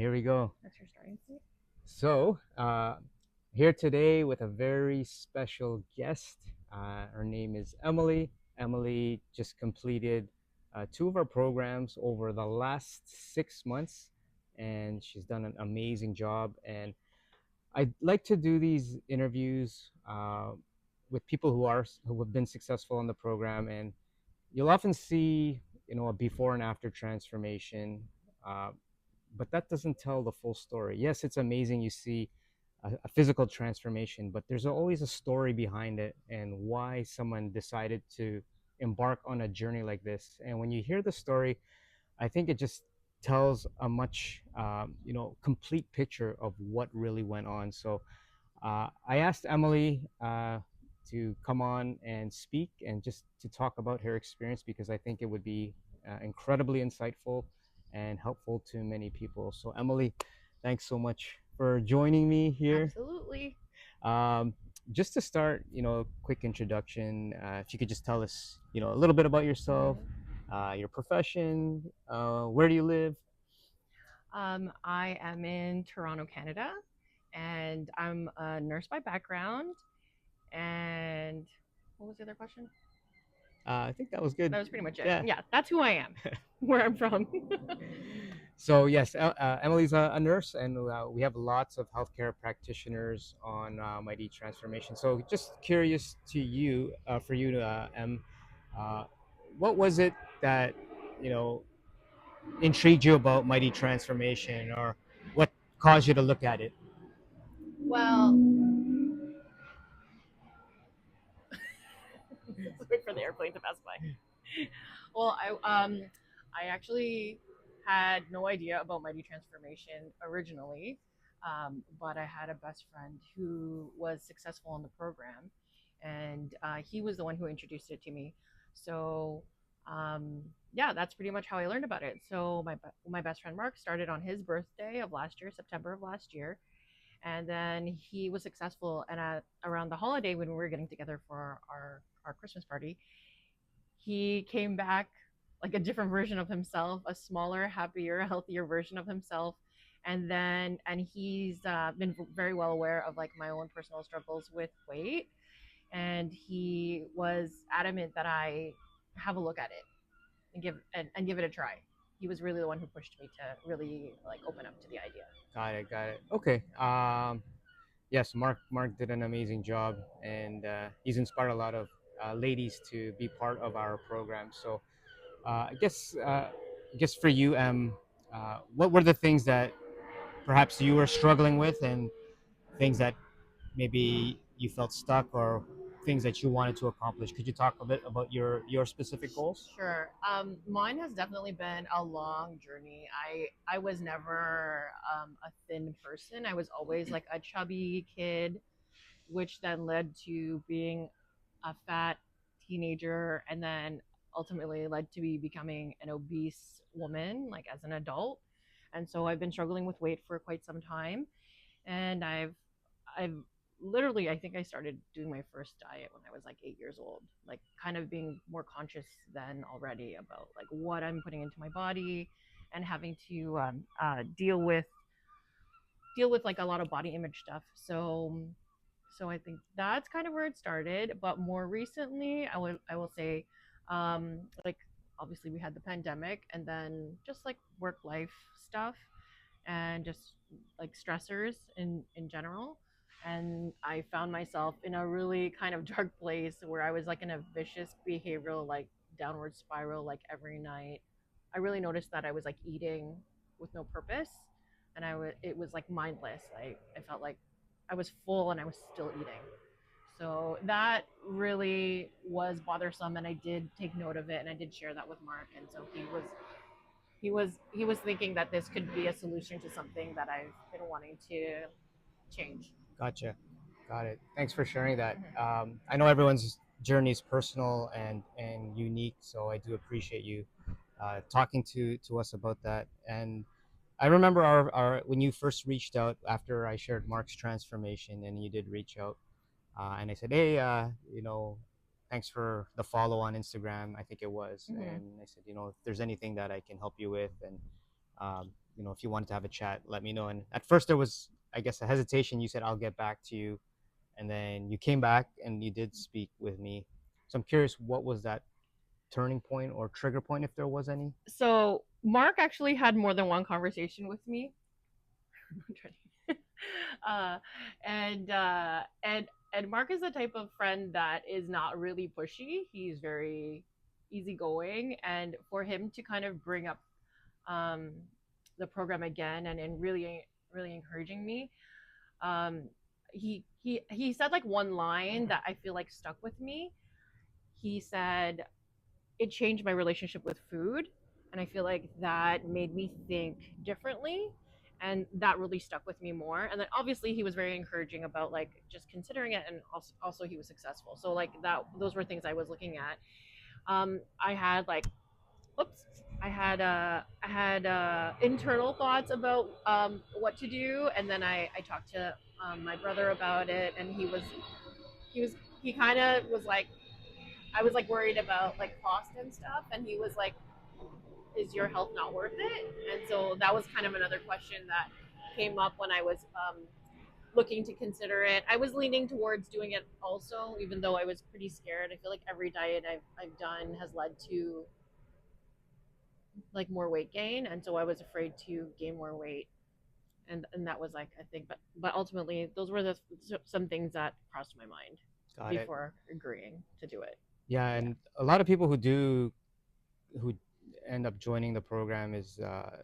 here we go. That's your starting point. So, here today with a very special guest. Her name is Emily. Emily just completed two of our programs over the last 6 months, and she's done an amazing job. And I like to do these interviews with people who have been successful in the program, and you'll often see a before and after transformation. Uh, but that doesn't tell the full story. Yes, it's amazing you see a physical transformation, but there's always a story behind it and why someone decided to embark on a journey like this. And when you hear the story, I think it just tells a much complete picture of what really went on. So I asked Emily to come on and speak and just to talk about her experience because I think it would be incredibly insightful and helpful to many people. So, Emily, thanks so much for joining me here. Absolutely. Um, just to start, quick introduction. If you could just tell us, a little bit about yourself, your profession, where do you live? I am in Toronto, Canada, and I'm a nurse by background. And what was the other question? I think that was good. That was pretty much it. Yeah. Yeah, that's who I am, where I'm from. So yes, Emily's a nurse, and we have lots of healthcare practitioners on Mighty Transformation. So just curious to you, for you, uh, what was it that you know intrigued you about Mighty Transformation, or what caused you to look at it? Well, let's wait for the airplane to pass by. Well, I actually had no idea about Mighty Transformation originally, but I had a best friend who was successful in the program, and he was the one who introduced it to me. So, yeah, that's pretty much how I learned about it. So my best friend Mark started on his birthday of last year, September of last year, and then he was successful. And around the holiday when we were getting together for our Christmas party, he came back like a different version of himself, a smaller, happier, healthier version of himself. And he's been very well aware of like my own personal struggles with weight, and he was adamant that I have a look at it and give it a try. He was really the one who pushed me to really like open up to the idea. Got it. Got it. Okay. Yes, Mark did an amazing job, and he's inspired a lot of ladies to be part of our program. So I guess for you, what were the things that perhaps you were struggling with, and things that maybe you felt stuck, or things that you wanted to accomplish? Could you talk a bit about your specific goals? Sure. Mine has definitely been a long journey. I was never a thin person. I was always like a chubby kid, which then led to being a fat teenager, and then ultimately led to me becoming an obese woman, like as an adult. And so I've been struggling with weight for quite some time, and I've literally, I think I started doing my first diet when I was like 8 years old, like kind of being more conscious then already about like what I'm putting into my body, and having to deal with like a lot of body image stuff. So I think that's kind of where it started. But more recently, I will say, like obviously we had the pandemic, and then just like work life stuff, and just like stressors in general. And I found myself in a really kind of dark place where I was like in a vicious behavioral like downward spiral like every night. I really noticed that I was like eating with no purpose, and it was like mindless. I felt like I was full and I was still eating. So that really was bothersome, and I did take note of it, and I did share that with Mark. And so he was thinking that this could be a solution to something that I've been wanting to change. Gotcha. Got it. Thanks for sharing that. Mhm. I know everyone's journey is personal and unique, so I do appreciate you talking to us about that. And I remember our when you first reached out after I shared Mark's transformation, and you did reach out, and I said, hey, thanks for the follow on Instagram. I think it was, Mhm. and I said, if there's anything that I can help you with, and If you wanted to have a chat, let me know. And at first there was, I guess, a hesitation. You said I'll get back to you, and then you came back and you did speak with me. So I'm curious, what was that turning point or trigger point, if there was any? So Mark actually had more than one conversation with me. uh, and Mark is the type of friend that is not really pushy. He's very easygoing, and for him to kind of bring up um, the program again and really encouraging me, um, he said like one line that I feel like stuck with me. He said it changed my relationship with food, and I feel like that made me think differently, and that really stuck with me more. And then obviously he was very encouraging about like just considering it, and also he was successful, so like that those were things I was looking at. I had like oops I had internal thoughts about what to do, and then I talked to my brother about it, and he was he kind of was like, I was like worried about like cost and stuff, and he was like, is your health not worth it? And so that was kind of another question that came up when I was looking to consider it. I was leaning towards doing it also, even though I was pretty scared. I feel like every diet I've done has led to like more weight gain, and so I was afraid to gain more weight. And that was like I think, but ultimately those were some things that crossed my mind Got it. before agreeing to do it. Yeah, Yeah. and a lot of people who end up joining the program is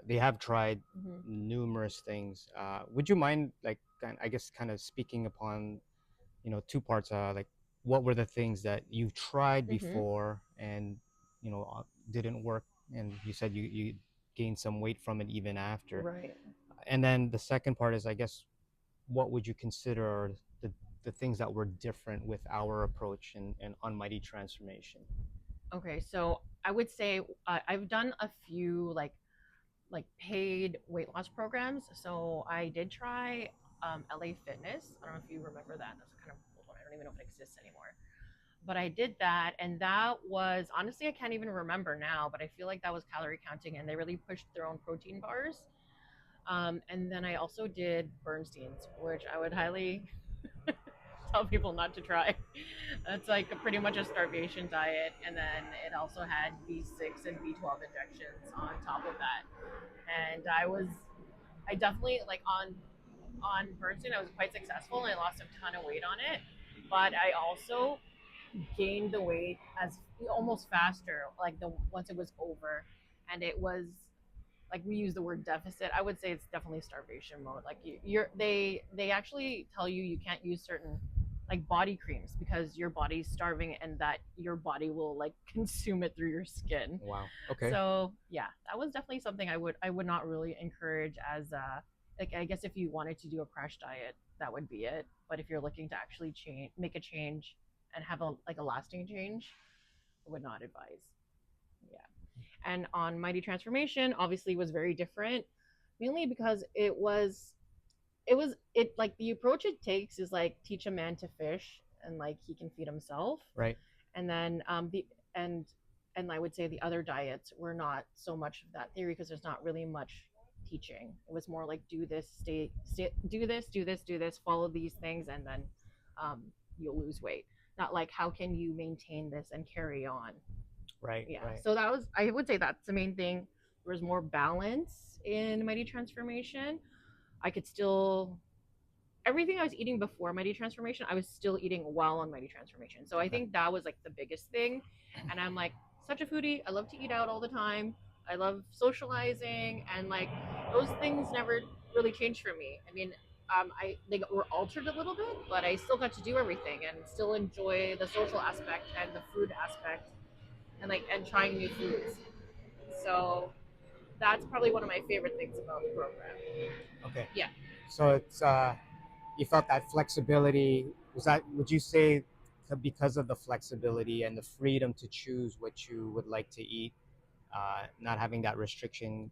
they have tried Mm-hmm. numerous things. Would you mind, like, I guess, kind of speaking upon, two parts? Like, what were the things that you tried Mm-hmm. before and didn't work, and you said you gained some weight from it even after. Right. And then the second part is, I guess, what would you consider are the things that were different with our approach and on Mighty Transformation? Okay, so I would say I've done a few like paid weight loss programs. So I did try LA Fitness. I don't know if you remember that. That's kind of old one. I don't even know if it exists anymore. But I did that, and that was honestly I can't even remember now. But I feel like that was calorie counting, and they really pushed their own protein bars. And then I also did Bernstein's, which I would highly tell people not to try. It's like pretty much a starvation diet, and then it also had B6 and B12 injections on top of that. And I definitely like on Bernstein, I was quite successful and I lost a ton of weight on it. But I also gained the weight as almost faster, like the once it was over, and it was like we use the word deficit. I would say it's definitely starvation mode. Like you're they actually tell you you can't use certain like body creams because your body's starving and that your body will like consume it through your skin. Wow. Okay. So yeah, that was definitely something I would not really encourage as like I guess if you wanted to do a crash diet, that would be it. But if you're looking to actually change, make a change, and have a like a lasting change, I would not advise. Yeah. And on Mighty Transformation, obviously was very different, mainly because it like the approach it takes is like teach a man to fish and like he can feed himself, Right. and then the and and I would say the other diets were not so much of that theory because there's not really much teaching. It was more like do this, do this, follow these things, and then um, you'll lose weight. Not like how can you maintain this and carry on. Right. Yeah, Right. so that was I would say that's the main thing. There was more balance in Mighty Transformation. I could still everything I was eating before Mighty Transformation, I was still eating while on Mighty Transformation. So I Okay. think that was like the biggest thing. And I'm like such a foodie. I love to eat out all the time. I love socializing, and like those things never really changed for me. I mean, I they were altered a little bit, but I still got to do everything and still enjoy the social aspect and the food aspect, and like and trying new foods. So that's probably one of my favorite things about the program. Okay. Yeah. So it's you felt that flexibility. Was that? Would you say because of the flexibility and the freedom to choose what you would like to eat, not having that restriction,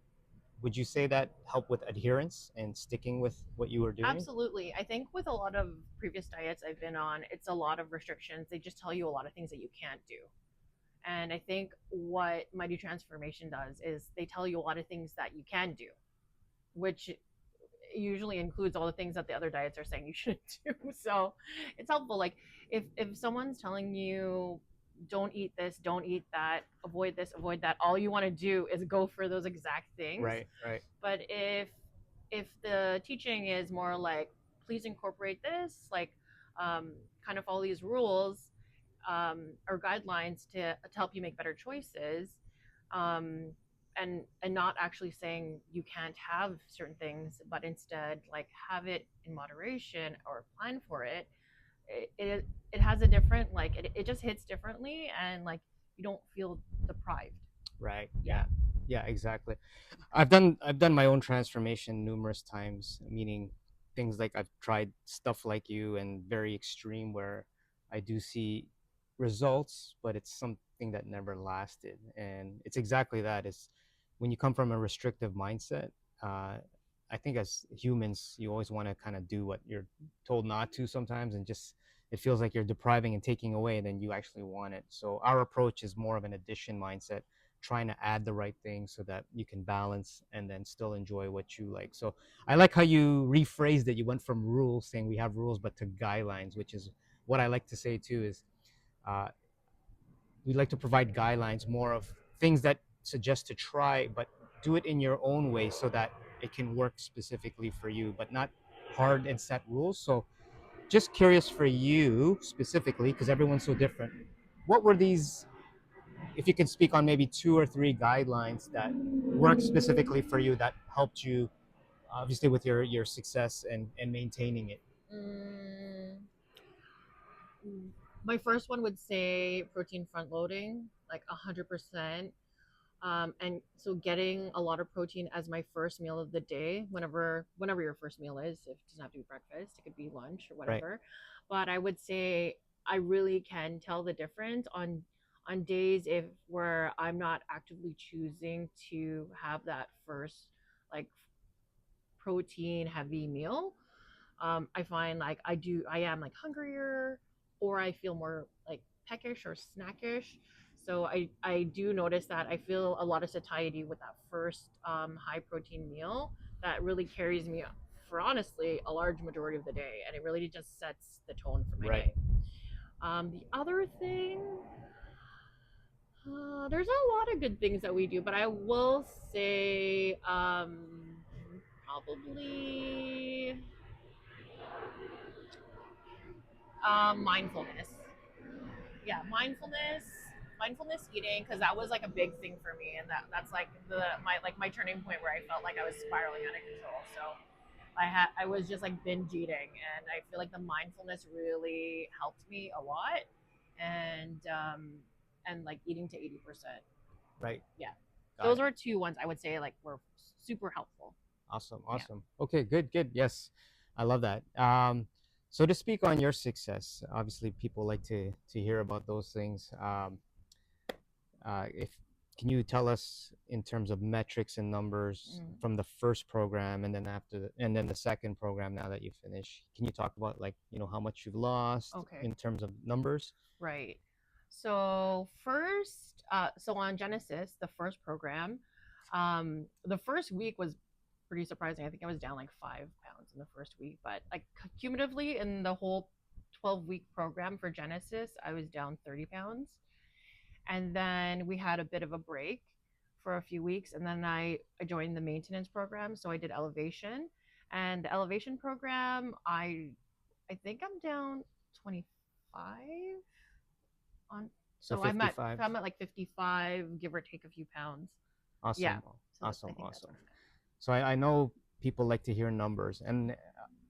would you say that helped with adherence and sticking with what you were doing? Absolutely. I think with a lot of previous diets I've been on, it's a lot of restrictions. They just tell you a lot of things that you can't do. And I think what Mighty Transformation does is they tell you a lot of things that you can do, which usually includes all the things that the other diets are saying you shouldn't do. So it's helpful. Like if someone's telling you don't eat this, don't eat that, avoid this, avoid that, all you want to do is go for those exact things. Right, right, But if the teaching is more like please incorporate this, like um, kind of follow these rules or guidelines to help you make better choices, um, and not actually saying you can't have certain things, but instead like have it in moderation or plan for it. It has a different like it just hits differently, and like you don't feel deprived. right. Yeah. Yeah, yeah, exactly. I've done my own transformation numerous times, meaning things like I've tried stuff like you and very extreme where I do see results, but it's something that never lasted. And it's exactly that. Is when you come from a restrictive mindset, uh, I think as humans, you always want to kind of do what you're told not to sometimes, and just it feels like you're depriving and taking away than you actually want it. So our approach is more of an addition mindset, trying to add the right things so that you can balance and then still enjoy what you like. So I like how you rephrased it. You went from rules, saying we have rules, but to guidelines, which is what I like to say too. Is uh, we like to provide guidelines, more of things that suggest to try, but do it in your own way so that it can work specifically for you, but not hard and set rules. So just curious for you specifically, because everyone's so different. What were these, if you could speak on maybe two or three guidelines that work specifically for you that helped you obviously with your success and maintaining it? Mm, my first one would say protein front loading, like 100%. And so getting a lot of protein as my first meal of the day, whenever your first meal is, if it doesn't have to be breakfast, it could be lunch or Right, whatever. But I would say I really can tell the difference on days if where I'm not actively choosing to have that first like protein heavy meal. I find like I am like hungrier, or I feel more like peckish or snackish. So I do notice that I feel a lot of satiety with that first high protein meal that really carries me for honestly a large majority of the day, and it really just sets the tone for my right, day. The other thing, there's a lot of good things that we do, but I will say probably mindfulness. Yeah, mindfulness eating, because that was like a big thing for me, and that's like my turning point where I felt like I was spiraling out of control. So I was just like binge eating, and I feel like the mindfulness really helped me a lot, and like eating to 80%. right. Yeah, Got those it. were two ones I would say like were super helpful. Awesome, Yeah. awesome. Okay, good, good. Yes, I love that. So to speak on your success, obviously people like to hear about those things. If can you tell us in terms of metrics and numbers Mm, from the first program and then and then the second program now that you finish? Can you talk about like how much you've lost okay. in terms of numbers? Right. So first, so on Genesis, the first program, the first week was pretty surprising. I think I was down like 5 pounds in the first week, but like cumulatively in the whole 12-week program for Genesis, I was down 30 pounds. And then we had a bit of a break for a few weeks, and then I joined the maintenance program. So I did elevation, and the elevation program, I think I'm down 25 on, So so 55. I'm at like 55, give or take a few pounds. Yeah. Awesome, So I awesome, think that's awesome. where I'm at. So I know people like to hear numbers, and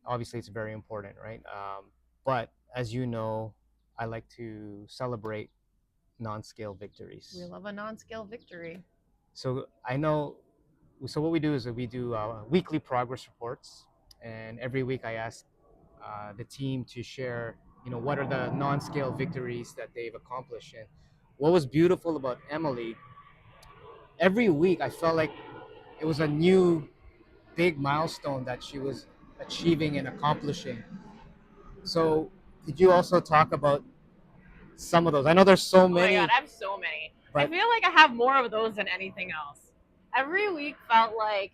obviously it's very important, right? But as you know, I like to celebrate non-scale We victories. love a non-scale victory. So I know. So what we do is that we do weekly progress reports, and every week I ask the team to share, what are the non-scale victories that they've accomplished. And what was beautiful about Emily, every week I felt like it was a new big milestone that she was achieving and accomplishing. So, could you also talk about some of those. I know there's so Oh my god, many, I have so many. I but feel like I have more of those than anything else. Every week felt like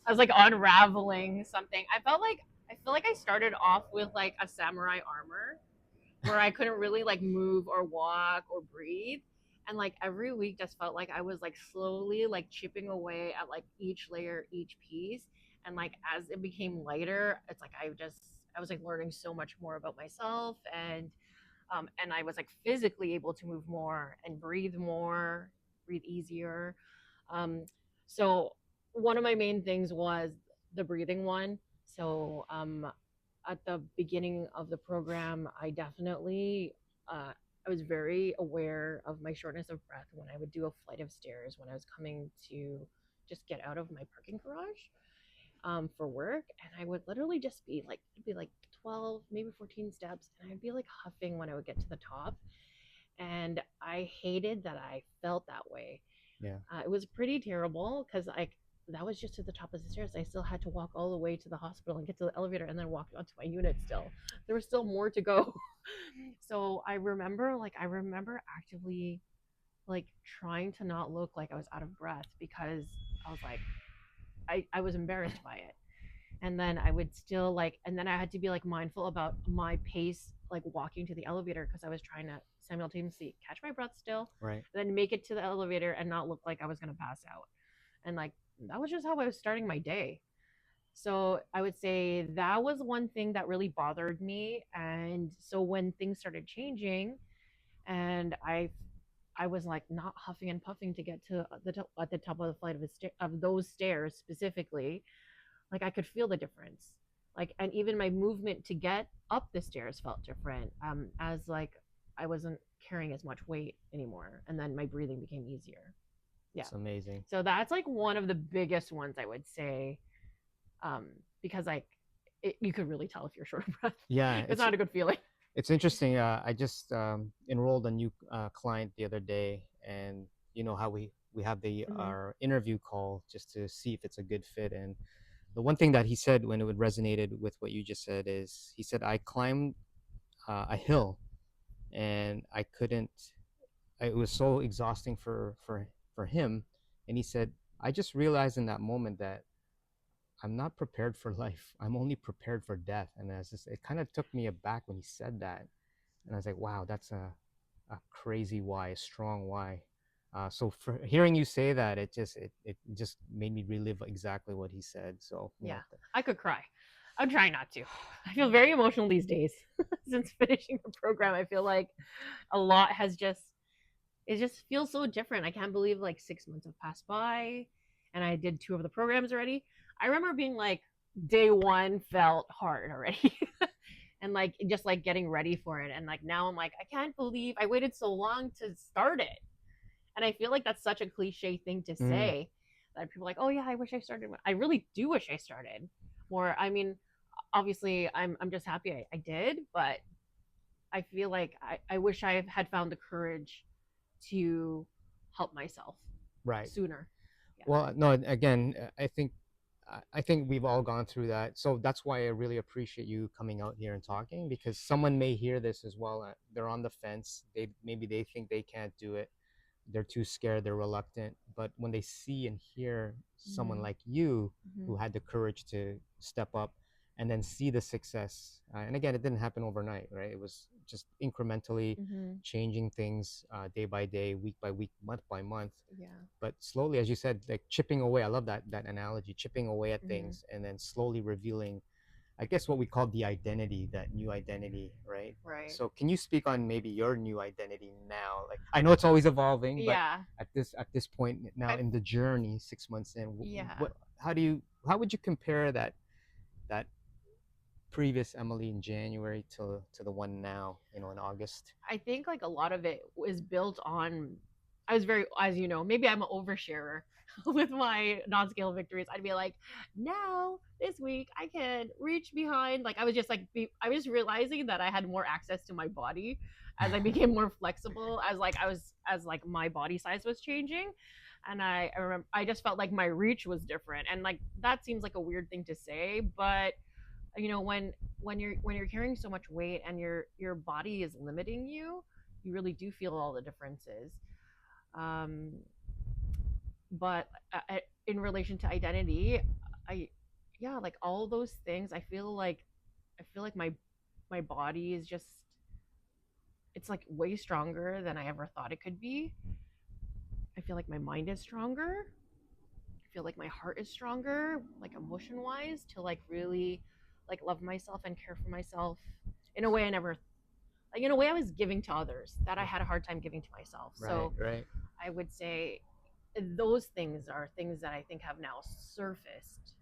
I was like unraveling something. I feel like I started off with like a samurai armor where I couldn't really like move or walk or breathe. And like every week just felt like I was like slowly like chipping away at like each layer, each piece. And like as it became lighter, it's like I was like learning so much more about myself, and I was like physically able to move more, breathe easier. Um, so one of my main things was the breathing one. So at the beginning of the program, I was very aware of my shortness of breath when I would do a flight of stairs when I was coming to just get out of my parking garage for work, and I would literally just be like, it'd be like 12, maybe 14 steps, and I'd be like huffing when I would get to the top. And I hated that I felt that way. yeah, It was pretty terrible because like that was just to the top of the stairs. I still had to walk all the way to the hospital and get to the elevator and then walk onto my unit still. There was still more to go. So I remember actively like trying to not look like I was out of breath because I was like I was embarrassed by it. And then I would still like, and then I had to be like mindful about my pace, like walking to the elevator because I was trying to simultaneously catch my breath still, right. then make it to the elevator and not look like I was going to pass out. And like, that was just how I was starting my day. So I would say that was one thing that really bothered me. And so when things started changing and I was like not huffing and puffing to get to at the top of the flight of, of those stairs specifically, like I could feel the difference. Like, and even my movement to get up the stairs felt different, as like I wasn't carrying as much weight anymore, and then my breathing became easier. Yeah. It's amazing. So that's like one of the biggest ones I would say, um, because like you could really tell if you're short of breath. Yeah, It's not a good feeling. it's interesting. I just enrolled a new client the other day, and you know how we have the Mm-hmm. our interview call just to see if it's a good fit. And the one thing that he said when it would resonated with what you just said is he said I climbed a hill and I couldn't. It was so exhausting for him, and he said I just realized in that moment that I'm not prepared for life. I'm only prepared for death. And as just, it kind of took me aback when he said that, and I was like, wow, that's a crazy why, a strong why. So for hearing you say that, it just made me relive exactly what he said. So you Yeah, know, I could cry. I'm trying not to. I feel very emotional these days since finishing the program. I feel like a lot has just it just feels so different. I can't believe like 6 months have passed by and I did two of the programs already. I remember being like day one felt hard already. And like just like getting ready for it. And like now I'm like, I can't believe I waited so long to start it. And I feel like that's such a cliche thing to mm, say that people are like, oh yeah, I wish I started. I really do wish I started more. I mean, obviously I'm just happy I did, but I feel like I wish I had found the courage to help myself right. sooner. Yeah. Well, no, again, I think we've all gone through that. So that's why I really appreciate you coming out here and talking, because someone may hear this as well. They're on the fence. Maybe they think they can't do it. They're too scared, they're reluctant. But when they see and hear someone Mm-hmm. like you Mm-hmm. who had the courage to step up and then see the success, and again, it didn't happen overnight, right? It was just incrementally Mm-hmm. changing things day by day, week by week, month by month, Yeah. but slowly, as you said, like chipping away. I love that analogy, chipping away at Mm-hmm. things and then slowly revealing, I guess, what we call the identity, that new identity, right? Right. So can you speak on maybe your new identity now? Like, I know it's always evolving, but Yeah. at this point now I in the journey, 6 months in, yeah. what how would you compare that previous Emily in January to the one now, in August? I think like a lot of it was built on. I was very, as you know, maybe I'm an oversharer with my non-scale victories. I'd be like, now this week I can reach behind. Like I was just like, I was realizing that I had more access to my body as I became more flexible. As like my body size was changing, and I remember I just felt like my reach was different. And like that seems like a weird thing to say, but when you're carrying so much weight and your body is limiting you, you really do feel all the differences. Um, but in relation to identity, I yeah, like all those things, I feel like my body is just, it's like way stronger than I ever thought it could be. I feel like my mind is stronger. I feel like my heart is stronger, like emotion wise, to like really like love myself and care for myself in a way I never, like in a way I was giving to others that I had a hard time giving to myself. Right, So right, I would say those things are things that I think have now surfaced.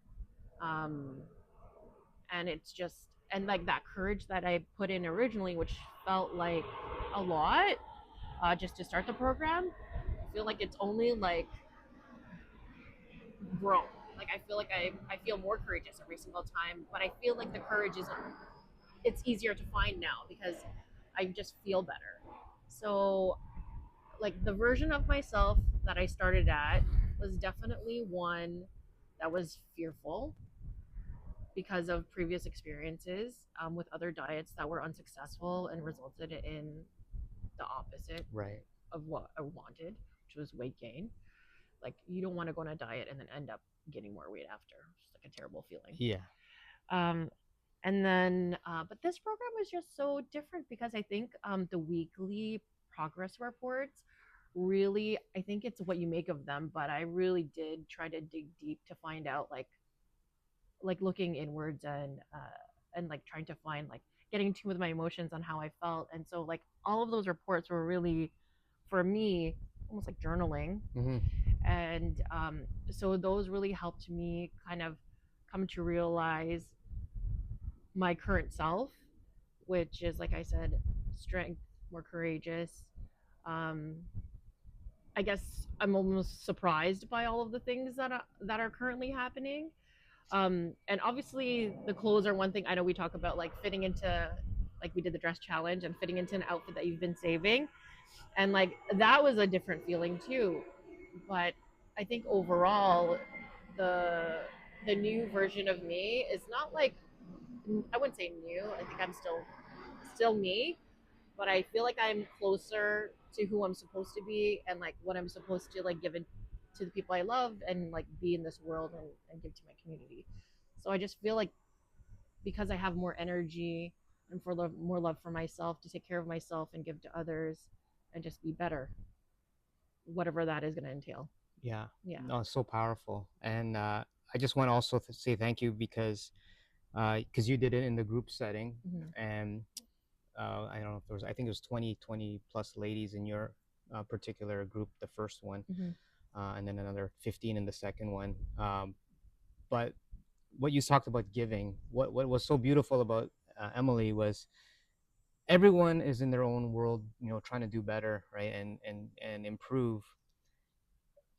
Um, and it's just, and like that courage that I put in originally, which felt like a lot, just to start the program, I feel like it's only like grown. Like I feel like I feel more courageous every single time, but I feel like the courage is, it's easier to find now because I just feel better. So like the version of myself that I started at was definitely one that was fearful because of previous experiences with other diets that were unsuccessful and resulted in the opposite right. of what I wanted, which was weight gain. Like you don't want to go on a diet and then end up getting more weight after. It's like a terrible feeling. Yeah, Um, and then, but this program was just so different because I think the weekly progress reports really, I think it's what you make of them, but I really did try to dig deep to find out like looking inwards and like trying to find like getting in tune with my emotions on how I felt. And so like all of those reports were really for me almost like journaling. mm-hmm. And so those really helped me kind of come to realize my current self, which is like I said, strength, more courageous. Um, I guess I'm almost surprised by all of the things that are currently happening. And obviously, the clothes are one thing. I know we talk about like fitting into, like we did the dress challenge and fitting into an outfit that you've been saving, and like that was a different feeling too. But I think overall, the the new version of me is not like, I wouldn't say new. I think I'm still me, but I feel like I'm closer to who I'm supposed to be and like what I'm supposed to like give it to the people I love and like be in this world and give to my community. So I just feel like because I have more energy and for love, more love for myself to take care of myself and give to others and just be better, whatever that is going to entail. Yeah. Yeah. No, it's so powerful. And I just want to also say thank you because you did it in the group setting, Mm-hmm. and I don't know if there was, I think it was 20 plus ladies in your particular group, the first one, Mm-hmm. and then another 15 in the second one. But what you talked about giving, what was so beautiful about Emily was everyone is in their own world, trying to do better, right, and improve.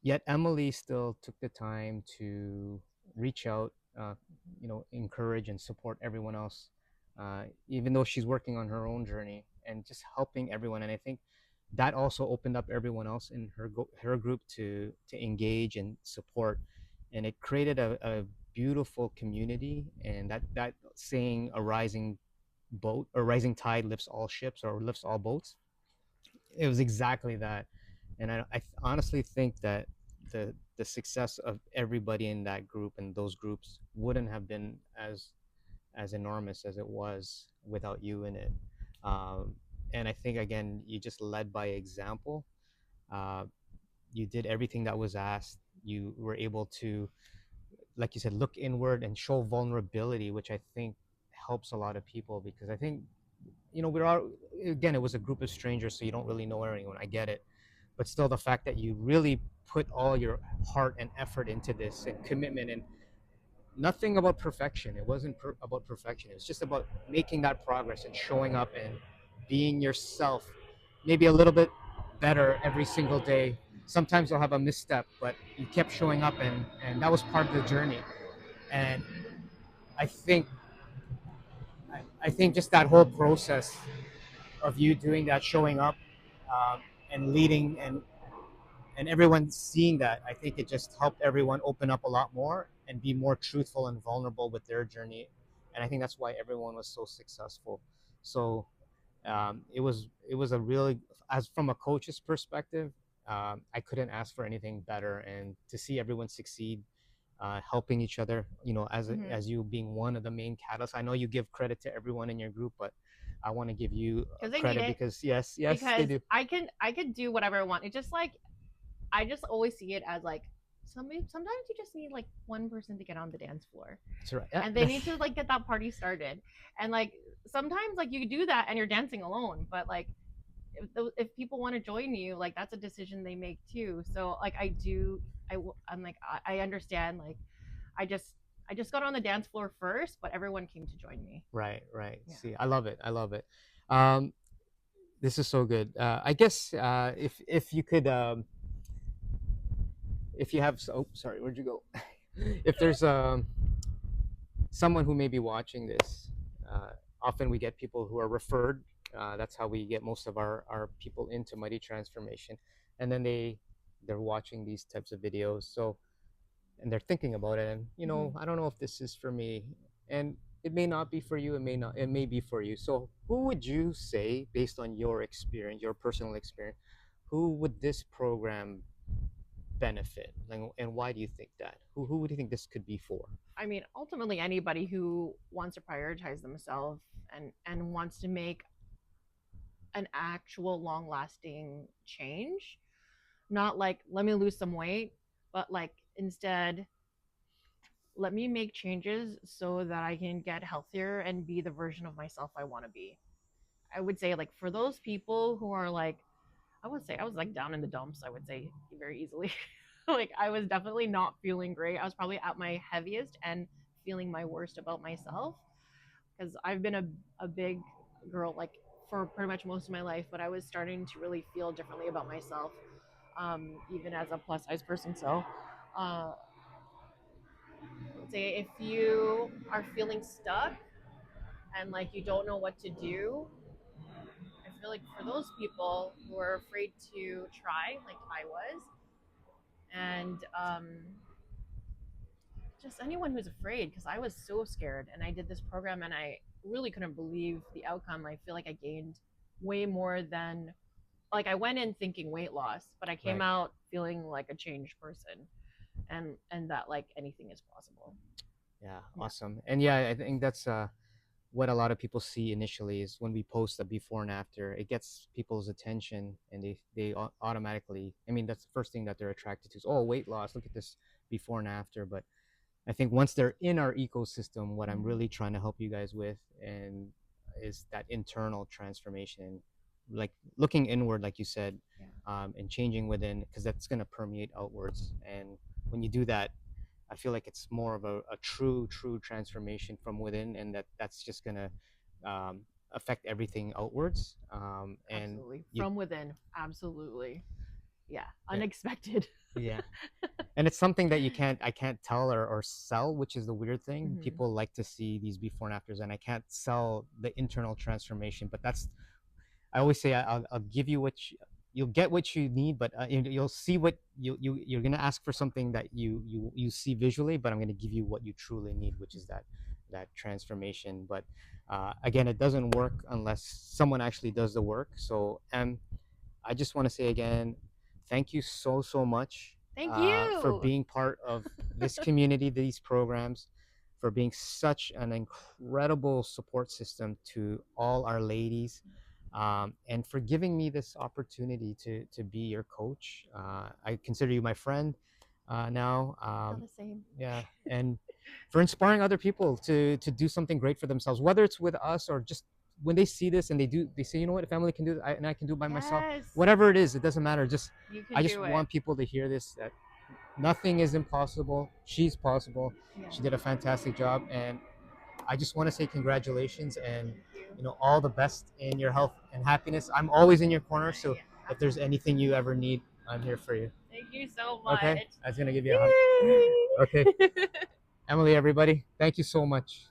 Yet Emily still took the time to reach out, encourage and support everyone else, even though she's working on her own journey and just helping everyone. And I think that also opened up everyone else in her group to engage and support, and it created a beautiful community. And that saying, a rising boat or rising tide lifts all ships or lifts all boats, it was exactly that. And I honestly think that the success of everybody in that group and those groups wouldn't have been as enormous as it was without you in it. And I think, again, you just led by example. uh, you did everything that was asked. You were able to, like you said, look inward and show vulnerability, which I think helps a lot of people. Because I think, we're all, again, it was a group of strangers, so you don't really know anyone. I get it. But still, the fact that you really put all your heart and effort into this and commitment, and nothing about perfection. It wasn't about perfection. It was just about making that progress and showing up and being yourself, maybe a little bit better every single day. Sometimes you'll have a misstep, but you kept showing up, and that was part of the journey. And I think I think just that whole process of you doing that, showing up, and leading, and everyone seeing that, I think it just helped everyone open up a lot more and be more truthful and vulnerable with their journey. And I think that's why everyone was so successful. So It was a really, as from a coach's perspective, I couldn't ask for anything better, and to see everyone succeed, helping each other, Hmm. as you being one of the main catalysts. I know you give credit to everyone in your group, but I want to give you Because they need credit it. because yes, yes, they Because do. I could do whatever I want. It's just like I just always see it as like sometimes you just need like one person to get on the dance floor, That's right. Yeah, and they need to like get that party started. And like sometimes like you do that and you're dancing alone, but like if people want to join you, like that's a decision they make too. So like I'm like I understand. Like I just I just got on the dance floor first, but everyone came to join me. right, right. Yeah. See, I love it. I love it. Um, this is so good. I guess if you could, if you have, oh, sorry, where'd you go? If there's someone who may be watching this, often we get people who are referred. That's how we get most of our people into Mighty Transformation, and then they're watching these types of videos. So, and they're thinking about it, and Hmm. I don't know if this is for me, and it may not be for you. It may not. It may be for you. So, who would you say, based on your experience, your personal experience, who would this program benefit, and why do you think that? Who would you think this could be for? I mean, ultimately, anybody who wants to prioritize themselves and wants to make an actual long lasting change, not like let me lose some weight, but like instead let me make changes so that I can get healthier and be the version of myself I want to be. I would say like for those people who are like I would say I was like down in the dumps, I would say very easily. Like I was definitely not feeling great. I was probably at my heaviest and feeling my worst about myself because I've been a big girl like for pretty much most of my life, but I was starting to really feel differently about myself, even as a plus size person. So, I would say if you are feeling stuck and like you don't know what to do, I feel like for those people who are afraid to try, like I was, and just anyone who's afraid, because I was so scared, and I did this program, and I really couldn't believe the outcome. I feel like I gained way more than like I went in thinking weight loss, but I came Right. out feeling like a changed person, and that like anything is possible. Yeah, Yeah. awesome. And yeah, I think that's what a lot of people see initially is when we post a before and after, it gets people's attention, and they automatically, I mean, that's the first thing that they're attracted to is, oh, weight loss, look at this before and after. But I think once they're in our ecosystem, what I'm Mm-hmm. really trying to help you guys with and is that internal transformation, like looking inward, like you said, Yeah. and changing within, because that's going to permeate outwards. And when you do that, I feel like it's more of a true transformation from within, and that's just gonna affect everything outwards. And Absolutely. you, From within. Absolutely. Yeah. yeah, Unexpected. yeah, and it's something that I can't tell or sell, which is the weird thing. Hmm. People like to see these before and afters, and I can't sell the internal transformation. But that's, I always say, I'll give you you'll get what you need, but you'll see what you're gonna ask for something that you see visually, but I'm gonna give you what you truly need, which is that transformation. But again, it doesn't work unless someone actually does the work. So, I just want to say again, thank you so much Thank for you. being part of this community, these programs, for being such an incredible support system to all our ladies, and for giving me this opportunity to be your coach. I consider you my friend now. I feel the same. Yeah, and for inspiring other people to do something great for themselves, whether it's with us or just when they see this and they say, you know what, a family can do it, and I can do it by myself. Yes. Whatever it is, it doesn't matter. Just You I can just do it. want people to hear this, that nothing is impossible. She's possible. Yeah. She did a fantastic job, and I just want to say congratulations and Thank you. all the best in your health and happiness. I'm always in your corner, so Yeah, if there's anything absolutely. you ever need, I'm here for you. Thank you so Okay, much. I was gonna give you a hug. Okay, Yay! Emily, everybody, thank you so much.